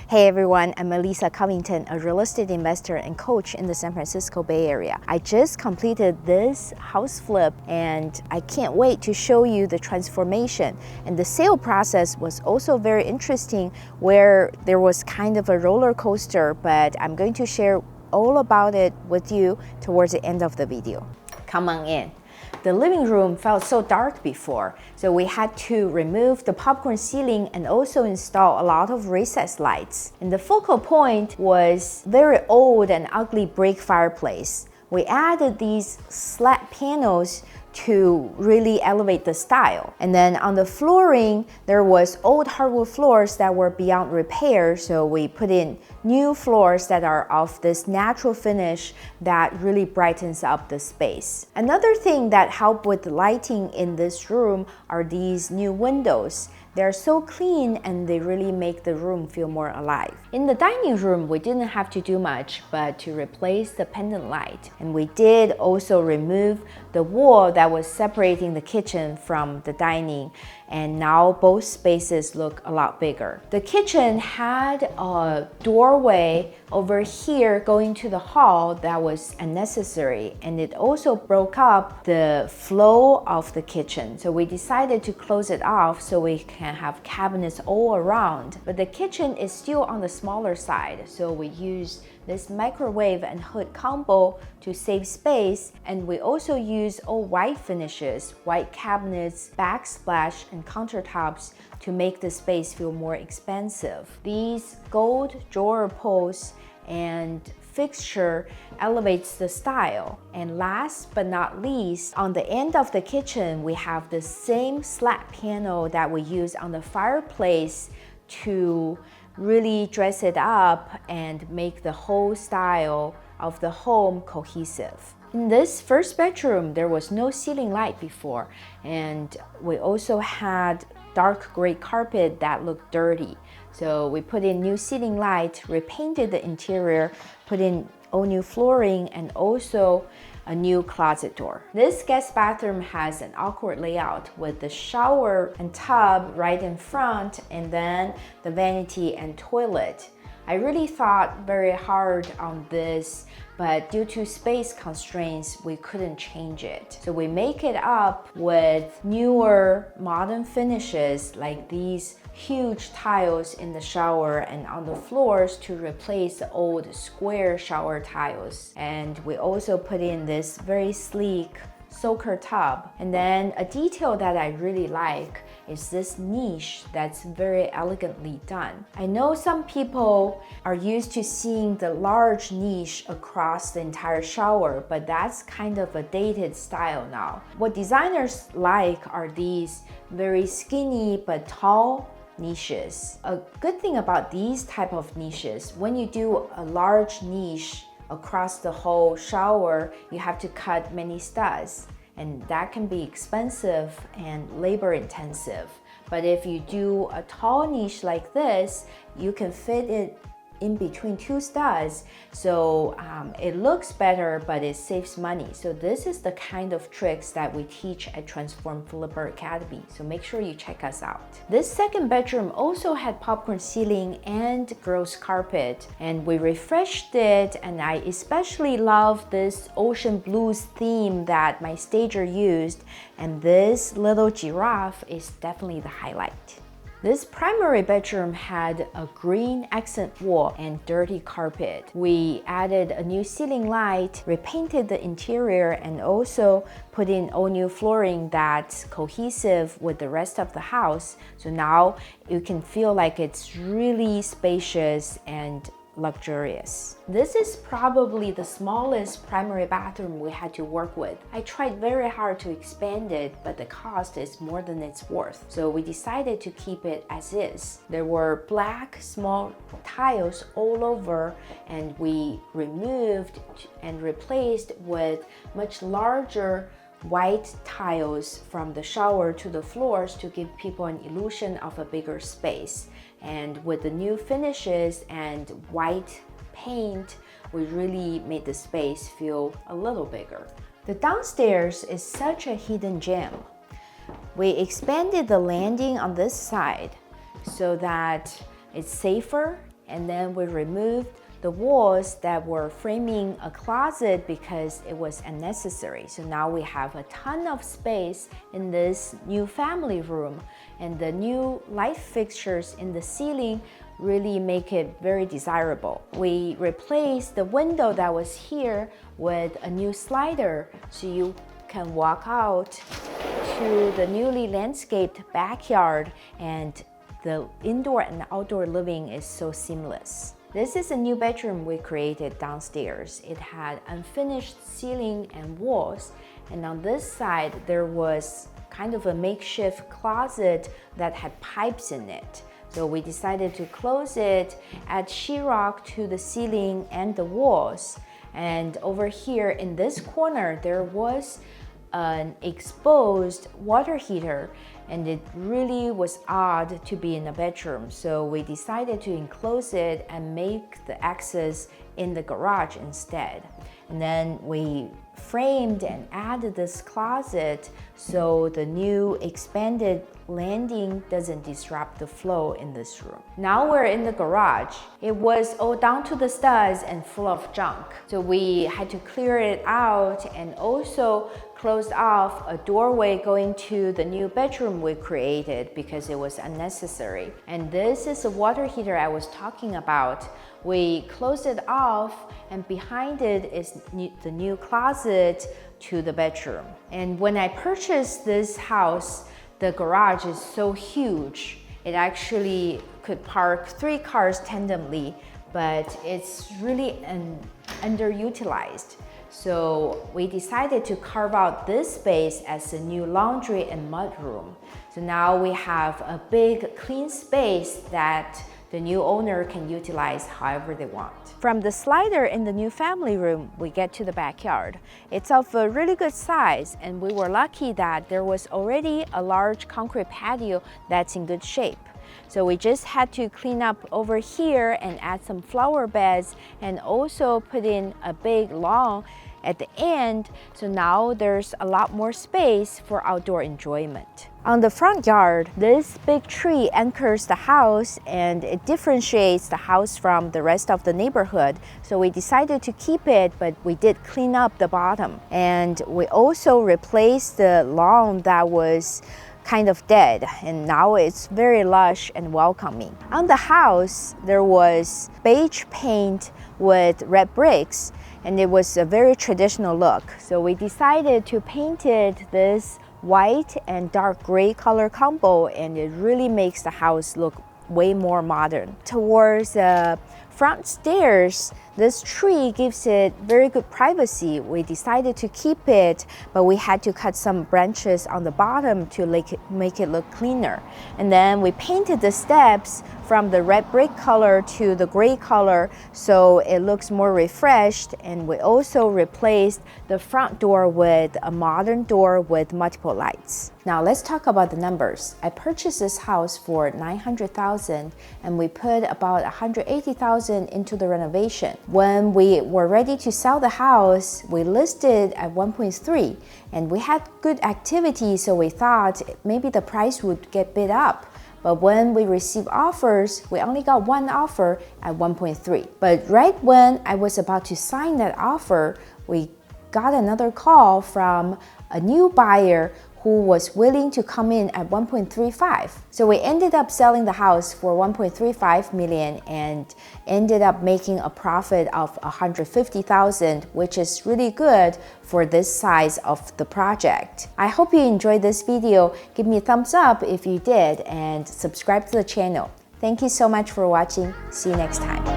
Hey everyone, I'm Melissa Covington, a real estate investor and coach in the San Francisco Bay Area. I just completed this house flip and I can't wait to show you the transformation. And the sale process was also very interesting, where there was kind of a roller coaster, but I'm going to share all about it with you towards the end of the video. Come on in. The living room felt so dark before, so we had to remove the popcorn ceiling and also install a lot of recessed lights. And the focal point was very old and ugly brick fireplace. We added these slat panels to really elevate the style. And then on the flooring, there was old hardwood floors that were beyond repair, so we put in new floors that are of this natural finish that really brightens up the space. Another thing that helped with the lighting in this room are these new windows. They're so clean and they really make the room feel more alive. In the dining room, we didn't have to do much but to replace the pendant light. And we did also remove the wall that was separating the kitchen from the dining, and now both spaces look a lot bigger. The kitchen had a doorway over here going to the hall that was unnecessary, and it also broke up the flow of the kitchen. So we decided to close it off so we can have cabinets all around. But the kitchen is still on the smaller side, so we used this microwave and hood combo to save space, and we also use all white finishes, white cabinets, backsplash, and countertops to make the space feel more expansive. These gold drawer pulls and fixture elevates the style. And last but not least, on the end of the kitchen, we have the same slat panel that we use on the fireplace to really dress it up and make the whole style of the home cohesive. In this first bedroom, there was no ceiling light before, and we also had dark gray carpet that looked dirty. So we put in new ceiling light, repainted the interior, put in all new flooring, and also a new closet door. This guest bathroom has an awkward layout with the shower and tub right in front, and then the vanity and toilet. I really thought very hard on this, but due to space constraints, we couldn't change it. So we make it up with newer modern finishes like these huge tiles in the shower and on the floors to replace the old square shower tiles. And we also put in this very sleek soaker tub. And then a detail that I really like is this niche that's very elegantly done. I know some people are used to seeing the large niche across the entire shower, but that's kind of a dated style now. What designers like are these very skinny but tall niches. A good thing about these type of niches, when you do a large niche across the whole shower, you have to cut many studs, and that can be expensive and labor intensive. But if you do a tall niche like this, you can fit it in between two studs, so it looks better, but it saves money. So this is the kind of tricks that we teach at Transform Flipper Academy, so make sure you check us out. This second bedroom also had popcorn ceiling and gross carpet, and we refreshed it, and I especially love this ocean blues theme that my stager used, and this little giraffe is definitely the highlight. This primary bedroom had a green accent wall and dirty carpet. We added a new ceiling light, repainted the interior, and also put in all new flooring that's cohesive with the rest of the house. So now you can feel like it's really spacious and luxurious. This is probably the smallest primary bathroom we had to work with. I tried very hard to expand it, but the cost is more than it's worth. So we decided to keep it as is. There were black small tiles all over, and we removed and replaced with much larger white tiles from the shower to the floors to give people an illusion of a bigger space. And with the new finishes and white paint, we really made the space feel a little bigger. The downstairs is such a hidden gem. We expanded the landing on this side so that it's safer and then we removed the walls that were framing a closet because it was unnecessary. So now we have a ton of space in this new family room, and the new light fixtures in the ceiling really make it very desirable. We replaced the window that was here with a new slider, so you can walk out to the newly landscaped backyard, and the indoor and outdoor living is so seamless. This is a new bedroom we created downstairs. It had unfinished ceiling and walls, and on this side there was kind of a makeshift closet that had pipes in it. So we decided to close it, add sheetrock to the ceiling and the walls. And over here in this corner there was an exposed water heater, and it really was odd to be in a bedroom, so we decided to enclose it and make the access in the garage instead. And then we framed and added this closet so the new expanded landing doesn't disrupt the flow in this room. Now we're in the garage. It was all down to the studs and full of junk, so we had to clear it out and also closed off a doorway going to the new bedroom we created because it was unnecessary. And this is the water heater I was talking about. We closed it off, and behind it is the new closet to the bedroom. And when I purchased this house, the garage is so huge. It actually could park 3 cars tandemly, but it's really underutilized. So we decided to carve out this space as a new laundry and mudroom. So now we have a big clean space that the new owner can utilize however they want. From the slider in the new family room, we get to the backyard. It's of a really good size, and we were lucky that there was already a large concrete patio that's in good shape. So we just had to clean up over here and add some flower beds and also put in a big lawn at the end, so now there's a lot more space for outdoor enjoyment. On the front yard, this big tree anchors the house and it differentiates the house from the rest of the neighborhood. So we decided to keep it, but we did clean up the bottom. And we also replaced the lawn that was kind of dead, and now it's very lush and welcoming. On the house, there was beige paint with red bricks, and it was a very traditional look. So we decided to paint it this white and dark gray color combo, and it really makes the house look way more modern. Towards the front stairs, this tree gives it very good privacy. We decided to keep it, but we had to cut some branches on the bottom to make it look cleaner. And then we painted the steps from the red brick color to the gray color so it looks more refreshed, and we also replaced the front door with a modern door with multiple lights. Now let's talk about the numbers. I purchased this house for $900,000, and we put about $180,000 into the renovation. When we were ready to sell the house, we listed at 1.3, and we had good activity, so we thought maybe the price would get bid up. But when we received offers, we only got one offer at 1.3. But right when I was about to sign that offer, we got another call from a new buyer who was willing to come in at 1.35. So we ended up selling the house for 1.35 million and ended up making a profit of 150,000, which is really good for this size of the project. I hope you enjoyed this video. Give me a thumbs up if you did, and subscribe to the channel. Thank you so much for watching. See you next time.